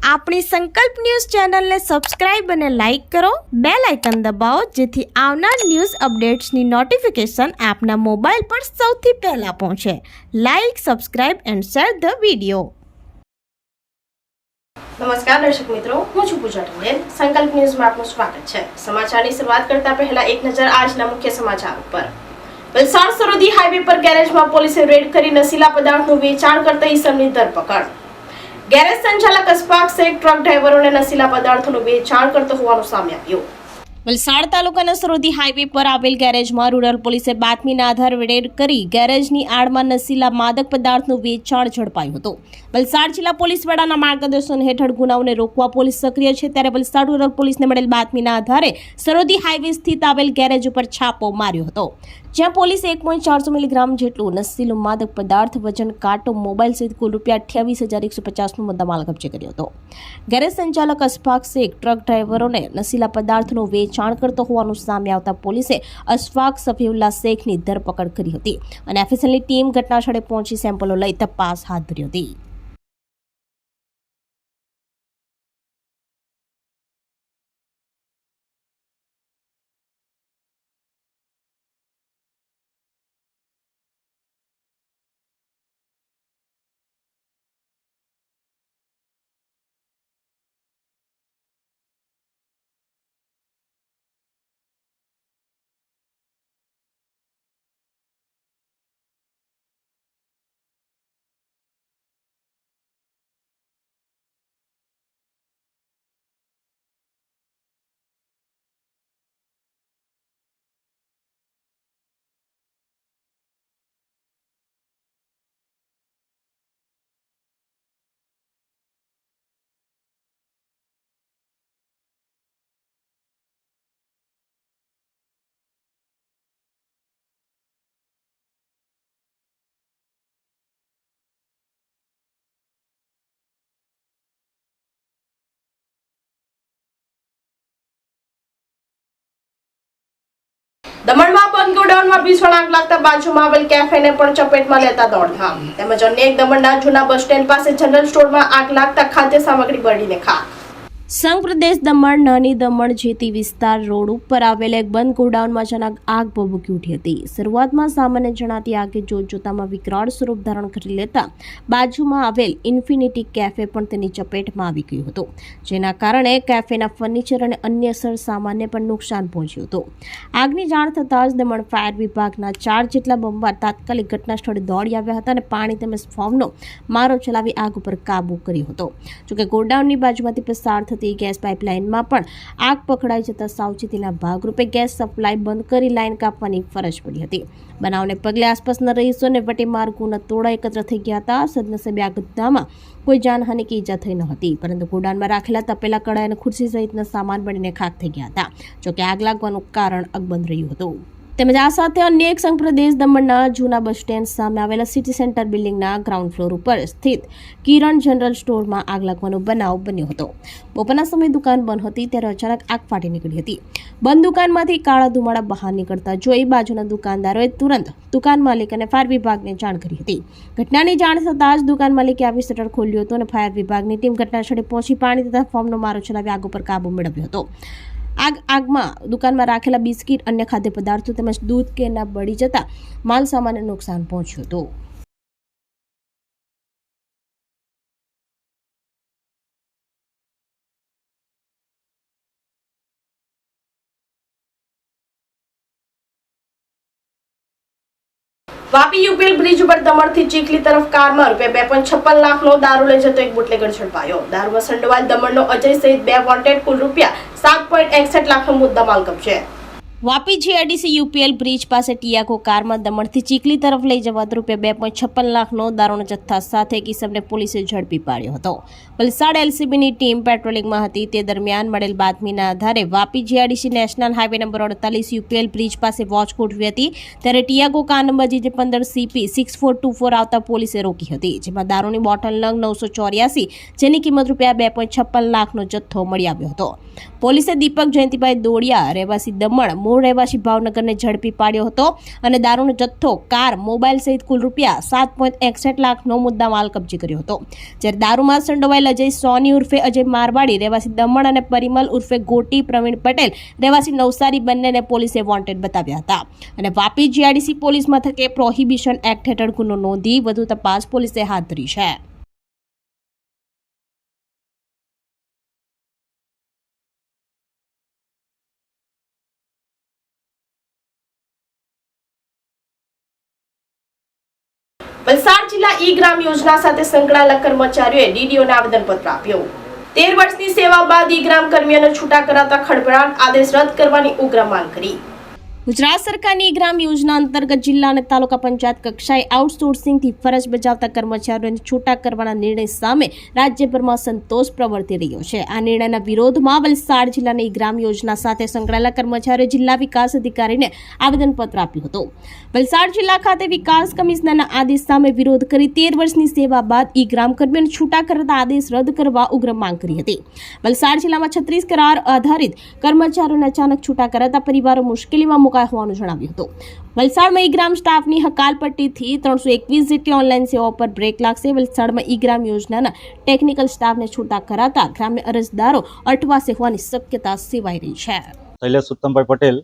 આપણી સંકલ્પ ન્યૂઝ ચેનલને સબસ્ક્રાઇબ અને લાઇક કરો, બેલ આઇકન દબાવો જેથી આવનાર ન્યૂઝ અપડેટ્સની નોટિફિકેશન આપના મોબાઈલ પર સૌથી પહેલા પહોંચે. Like, subscribe and share the video. નમસ્કાર દર્શક મિત્રો, હું છું પૂજા ટંડેલ. સંકલ્પ ન્યૂઝમાં આપનું સ્વાગત છે. સમાચારની શરૂઆત કરતા પહેલા એક નજર આજના મુખ્ય સમાચાર ઉપર. વલસાડ સરહદી હાઈવે પર ગેરેજમાં પોલીસે રેડ કરી નશીલા પદાર્થનું વેચાણ કરતા ઈસમની ધરપકડ. ગેરેજ સંચાલક અશફાક શેખ ટ્રક ડ્રાઈવરોને નશીલા પદાર્થોનું વેચાણ કરતો હોવાનું સામે આવ્યું. વલસાડ તાલુકાના સરહદી હાઈવે પર આવેલ ગેરેજમાં રૂરલ પોલીસે બાતમીના આધારે રેડ કરી ગેરેજની આડમાં નશીલા માદક પદાર્થનું વેચાણ ઝડપાયું હતું. વલસાડ જિલ્લા પોલીસ વડાના માર્ગદર્શન હેઠળ ગુનાઓને રોકવા પોલીસ સક્રિય છે, ત્યારે વલસાડ રૂરલ પોલીસને મળેલ બાતમીના આધારે સરહદી હાઈવે સ્થિત આવેલ ગેરેજ ઉપર છાપો માર્યો હતો, જ્યાં પોલીસે 1.400 મિલીગ્રામ જેટલું નશીલું માદક પદાર્થ, વજન કાંટો, મોબાઈલ સહિત કુલ ₹28,150નો મુદ્દામાલ કબજે કર્યો હતો. ગેરેજ સંચાલક અશફાક શેખ ટ્રક ડ્રાઈવરોને નશીલા પદાર્થનું વેચાણ કરતો હોવાનું સામે આવતા પોલીસે અશફાક સફીઉલ્લા શેખની ધરપકડ કરી હતી અને એફએસએલની ટીમ ઘટનાસ્થળે પહોંચી સેમ્પલો લઈ તપાસ હાથ ધરી હતી. દમણમાં બંધ ગોડાઉનમાં ભીષણ આગ લાગતા બાજુમાં આવેલ કેફેને પણ ચપેટમાં લેતા દોડધામ. તેમજ અન્ય એક દમણના જૂના બસ સ્ટેન્ડ પાસે જનરલ સ્ટોરમાં આગ લાગતા ખાદ્ય સામગ્રી બળીને ખાક. સંઘ પ્રદેશ દમણ નાની દમણ જેતી વિસ્તાર રોડ ઉપર આવેલા એક બંધ ગોડાઉનમાં અચાનક આગ ભભૂકી ઉઠી હતી. શરૂઆતમાં સામાન્ય જણાતી આગે જોતજોતામાં વિકરાળ સ્વરૂપ ધારણ કરી લેતા બાજુમાં આવેલ ઇન્ફિનિટી કેફે પણ તેની ચપેટમાં આવી ગયું હતું, જેના કારણે કેફેના ફર્નિચર અને અન્ય સરસામાનને પણ નુકસાન પહોંચ્યું હતું. આગની જાણ થતાં જ દમણ ફાયર વિભાગના 4 જેટલા બંબાર તાત્કાલિક ઘટના સ્થળે દોડી આવ્યા હતા અને પાણી તેમજ ફોર્મનો મારો ચલાવી આગ ઉપર કાબુ કર્યો હતો. જોકે ગોડાઉનની બાજુમાંથી પસાર ગેસ પાઇપલાઇનમાં પણ આગ પકડાઈ જતા સાવચેતીના ભાગરૂપે ગેસ સપ્લાય બંધ કરી લાઇન કાપવાની ફરજ પડી હતી. બનાવને પગલે આસપાસના રહીશોને વટે માર્ગોના તોડા એકત્ર થઈ ગયા હતા. સદનસીબે આ ઘટનામાં કોઈ જાનહાનિ કે ઈજા થઈ ન હતી, પરંતુ ગોડાઉનમાં રાખેલા તપેલા, કડાઈ અને ખુરશી સહિતના સામાન બળીને ખાક થઈ ગયા હતા. જોકે આગ લાગવાનું કારણ અકબંધ રહ્યું હતું. તેમજ આ સાથે અન્ય એક સંઘ પ્રદેશ દમણના જૂના બસ સ્ટેન્ડ સામે આવેલા સિટી સેન્ટર બિલ્ડિંગના ગ્રાઉન્ડ ફ્લોર ઉપર સ્થિત કિરણ જનરલ સ્ટોરમાં આગ લાગવાનો બનાવ બન્યો હતો. બપોરના સમયે દુકાન બંધ હતી ત્યારે અચાનક આગ ફાટી નીકળી હતી. બંધ દુકાનમાંથી કાળા ધુમાડા બહાર નીકળતા જોઈ બાજુના દુકાનદારોએ તુરંત દુકાન માલિક અને ફાયર વિભાગને જાણ કરી હતી. ઘટનાની જાણ થતાં જ દુકાન માલિકે આવી શટર ખોલ્યું હતું અને ફાયર વિભાગની ટીમ ઘટનાસ્થળે પહોંચી પાણી તથા ફોર્મનો મારો ચલાવી આગ ઉપર કાબુ મેળવ્યો હતો. આગમાં દુકાનમાં રાખેલા બિસ્કિટ, અન્ય ખાદ્ય પદાર્થો તેમજ દૂધ કેનના બળી જતા માલ સામાનને નુકસાન પહોંચ્યું હતું. વાપી યુપીએલ બ્રિજ ઉપર દમણથી ચીખલી તરફ કારમાં ₹2.56 લાખનો દારૂ લઈ જતો એક બુટલેગર ઝડપાયો. દારૂમાં સંડોવાયેલ દમણનો અજય સહિત 2 વોન્ટેડ કુલ ₹7.61 લાખનો મુદ્દામાલ કબજે. વાપી જીઆઈડીસી યુપીએલ બ્રિજ પાસે ટિયાગો કારમાં દમણથી ચીખલી તરફ લઈ જવાતો ₹2.56 લાખનો દારૂના જથ્થા સાથે એક ઈસમને પોલીસે ઝડપી પાડ્યો હતો. વલસાડ એલસીબીની ટીમ પેટ્રોલિંગમાં હતી તે દરમિયાન મળેલ બાતમીના આધારે Vapi GIDC national highway number 48 UPL bridge પાસે વોચ ગોઠવી હતી, ત્યારે ટિયાગો કાર નંબર JJ15CP6424 આવતા પોલીસે રોકી હતી, જેમાં દારૂની બોટલ નંગ 984 જેની કિંમત ₹2.56 લાખનો જથ્થો મળી આવ્યો હતો. પોલીસે દીપક જયંતિભાઈ દોડિયા રહેવાસી દમણ મૂળ રહેવાસી ભાવનગરને ઝડપી પાડ્યો હતો અને દારૂનો જથ્થો, કાર, મોબાઈલ સહિત કુલ રૂપિયા 7.61 લાખનો મુદ્દામાલ કબજે કર્યો હતો. જ્યારે દારૂમાં સંડોવાયેલ અજય સોની ઉર્ફે અજય મારવાડી રહેવાસી દમણ અને પરિમલ ઉર્ફે ગોટી પ્રવીણ પટેલ રહેવાસી નવસારી બંનેને પોલીસે વોન્ટેડ બતાવ્યા હતા અને વાપી જીઆઈડીસી પોલીસ મથકે પ્રોહિબિશન એક્ટ હેઠળ ગુનો નોંધી વધુ તપાસ પોલીસે હાથ ધરી છે. વલસાડ જિલ્લા ઈ ગ્રામ યોજના સાથે સંકળાયેલા કર્મચારીઓએ ડીડીઓને આવેદનપત્ર આપ્યું. 13 વર્ષની સેવા બાદ ઈ ગ્રામ કર્મીઓને છૂટા કરાતા ખળભળાટ આદેશ રદ કરવાની ઉગ્ર માંગ કરી. ગુજરાત સરકારની ગ્રામ યોજના અંતર્ગત જિલ્લા અને તાલુકા પંચાયત કક્ષાએ આઉટસોર્સિંગથી ફરજ બજાવતા કર્મચારીઓને છૂટા કરવાના નિર્ણય સામે રાજ્યભરમાં સંતોષ પ્રવર્તી રહ્યો છે. આ નિર્ણયના વિરોધમાં વલસાડ જિલ્લાની ગ્રામ યોજના સાથે સંકળાયેલા કર્મચારીઓએ જિલ્લા વિકાસ અધિકારીને આવેદનપત્ર આપ્યું હતું. વલસાડ જિલ્લા ખાતે વિકાસ કમિશનરના આદેશ સામે વિરોધ કરી 13 વર્ષની સેવા બાદ ઈ ગ્રામ કર્મીઓને છૂટા કરતા આદેશ રદ કરવા ઉગ્ર માંગ કરી હતી. વલસાડ જિલ્લામાં 36 કરાર આધારિત કર્મચારીઓને અચાનક છૂટા કરાતા પરિવારો મુશ્કેલીમાં હોવાનું જણાવ્યું હતું. વલસાડમાં ઈ ગ્રામ સ્ટાફની હકાલપટ્ટીથી 321 જેટલી ઓનલાઈન સેવાઓ પર બ્રેક લાગશે. વલસાડમાં ઈ ગ્રામ યોજનાના ટેકનિકલ સ્ટાફને છૂટા કરાતા ગ્રામ્ય અરજદારો અટવાશે હોવાની શક્યતા સેવાઈ રહી છે. શૈલેષ ઉત્તમભાઈ પટેલ,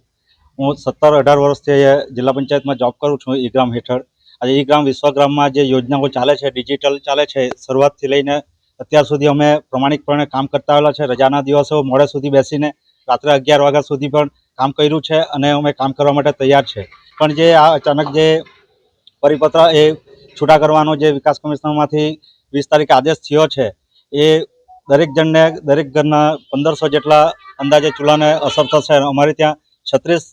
હું 17-18 વર્ષથી જિલ્લા પંચાયતમાં જોબ કરું છું ઈ ગ્રામ હેઠળ. આજે ઈ ગ્રામ વિશ્વગ્રામમાં જે યોજનાઓ ચાલે છે, ડિજિટલ ચાલે છે, શરૂઆતથી લઈને અત્યાર સુધી અમે પ્રમાણિકપણે કામ કરતા આવેલા છે. રજાના દિવસો મોડે સુધી બેસીને રાત્રે 11 વાગ્યા સુધી પણ કામ કર્યું છે અને અમે કામ કરવા માટે તૈયાર છે. પણ જે આ અચાનક જે પરિપત્ર એ છૂટા કરવાનો જે વિકાસ કમિશનરમાંથી 20 તારીખે આદેશ થયો છે, એ દરેક જણને, દરેક ઘરના 1500 જેટલા અંદાજે ચૂલાને અસર થશે. અમારે ત્યાં 36,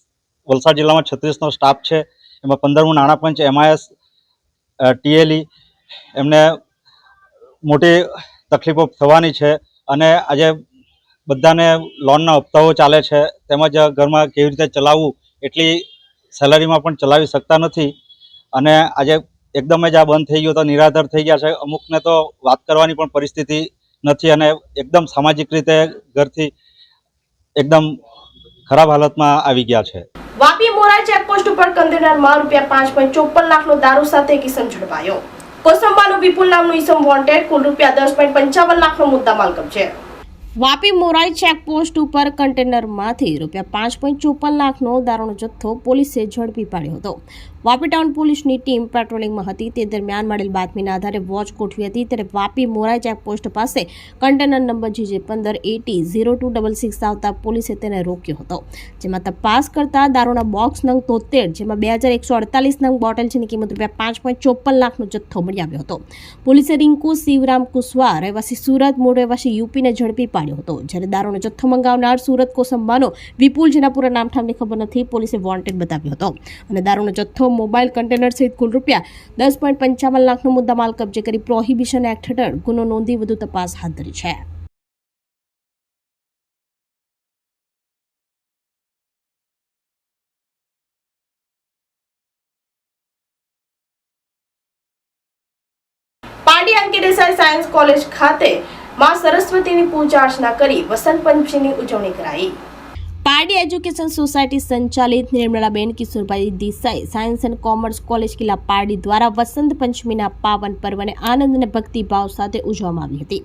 વલસાડ જિલ્લામાં 36નો સ્ટાફ છે. એમાં 15મું નાણાપંચ, MIS, TLE એમને મોટી તકલીફો થવાની છે અને આજે બધાને લોનના હપ્તાઓ ચાલે છે, તેમજ ઘરમાં કેવી રીતે ચલાવવું એટલી સેલરીમાં પણ ચલાવી શકતા નથી અને આજે એકદમ જ આ બંધ થઈ ગયું તો નિરાધાર થઈ ગયા છે. અમુકને તો વાત કરવાની પણ પરિસ્થિતિ નથી અને એકદમ સામાજિક રીતે ઘરથી એકદમ ખરાબ હાલતમાં આવી ગયા છે. વાપી મોરાઈ ચેકપોસ્ટ ઉપર કન્ટેનરમાં રૂપિયા 5.54 લાખનો દારૂ સાથે એક ઇસમ ઝડપાયો. કોસંબાનો વિપુલ નામનો ઇસમ વોન્ટેડ, કુલ રૂપિયા 10.55 લાખનો મુદ્દામાલ કબજે. વાપી મોરાઈ ચેકપોસ્ટ ઉપર કન્ટેનરમાંથી રૂપિયા 5.54 લાખનો દારૂનો જથ્થો પોલીસે ઝડપી પાડ્યો હતો. વાપી ટાઉન પોલીસની ટીમ પેટ્રોલિંગમાં હતી. તે દરમિયાન મળેલ બાતમીના આધારે વોચ ગોઠવી હતી. ત્યારે વાપી મોરાઈ ચેકપોસ્ટ પાસે કન્ટેનર નંબર GJ1580-266 આવતા પોલીસે તેને રોક્યો હતો. જેમાં તપાસ કરતા દારૂના બોક્સ નંગ 73, જેમાં 2148 નંગ બોટલ જેની કિંમત રૂપિયા 5.54 લાખનો જથ્થો મળી આવ્યો હતો. પોલીસે રિંકુ શિવરામ કુશવા રહેવાસી સુરત, મૂળ રહેવાસી યુપીને ઝડપી પાડ્યો હતો. જ્યારે દારૂનો જથ્થો મંગાવનાર સુરત કોસંબાનો વિપુલ, જેના પૂરા નામઠામની ખબર નથી, પોલીસે વોન્ટેડ બતાવ્યો હતો અને દારૂનો જથ્થો, મોબાઈલ, કન્ટેનર સહિત કુલ રૂપિયા 10.55 લાખનો મુદ્દામાલ કબજે કરી પ્રોહિબિશન એક્ટ હેઠળ ગુનો નોંધી વધુ તપાસ હાથ ધરી છે. પારડી અંકિત દેસાઈ સાયન્સ કોલેજ ખાતે માં સરસ્વતીની પૂજા અર્ચના કરી વસંત પંચમીની ઉજવણી કરાઈ. પારડી એજ્યુકેશન સોસાયટી સંચાલિત Nirmalaben Kishorbhai Desai science and commerce college Killa Pardi દ્વારા વસંત પંચમીના પાવન પર્વને આનંદ અને ભક્તિભાવ સાથે ઉજવવામાં આવી હતી.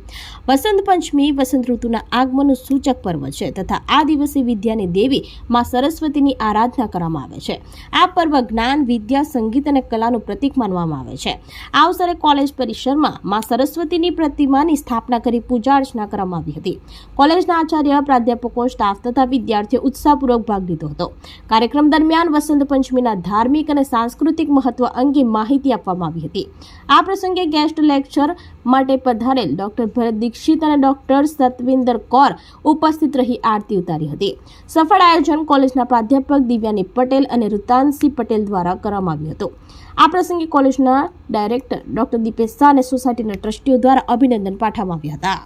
વસંત પંચમી વસંત ઋતુના આગમનનું સૂચક પર્વ છે તથા આ દિવસે વિદ્યાની દેવી માં સરસ્વતીની આરાધના કરવામાં આવે છે. આ પર્વ જ્ઞાન, વિદ્યા, સંગીત અને કલાનું પ્રતીક માનવામાં આવે છે. આ અવસરે કોલેજ પરિસરમાં માં સરસ્વતીની પ્રતિમાની સ્થાપના કરી પૂજા અર્ચના કરવામાં આવી હતી. કોલેજના આચાર્ય, પ્રાધ્યાપકો, સ્ટાફ તથા વિદ્યાર્થીઓ ઉત્સાહપૂર્વક ભાગ લીધો હતો. કાર્યક્રમ દરમિયાન વસંત પંચમીના ધાર્મિક અને સાંસ્કૃતિક મહત્વ અંગે માહિતી આપવામાં આવી હતી. આ પ્રસંગે ગેસ્ટ લેક્ચર માટે પધારેલ ડોક્ટર ભરત દીક્ષિત અને ડોક્ટર સતવિંદર કૌર ઉપસ્થિત રહી આરતી ઉતારી હતી. સફળ આયોજન કોલેજના પ્રાધ્યાપક દિવ્યાની પટેલ અને ઋતાંશી પટેલ દ્વારા કરવામાં આવ્યું હતું. આ પ્રસંગે કોલેજના ડાયરેક્ટર ડોક્ટર દીપેશ શાહ અને સોસાયટીના ટ્રસ્ટીઓ દ્વારા અભિનંદન પાઠવવામાં આવ્યા હતા.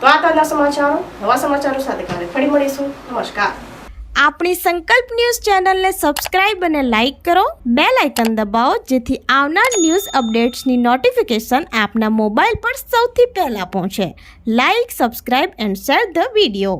તો આ તાજા સમાચારો નવા સમાચારો સાથે કાલે ફરી મળીશું. નમસ્કાર. આપણી સંકલ્પ ન્યૂઝ ચેનલને સબસ્ક્રાઇબ અને લાઇક કરો, બેલ આઇકન દબાવો જેથી આવનાર ન્યૂઝ અપડેટ્સની નોટિફિકેશન આપના મોબાઈલ પર સૌથી પહેલા પહોંચે. Like, subscribe and share the video.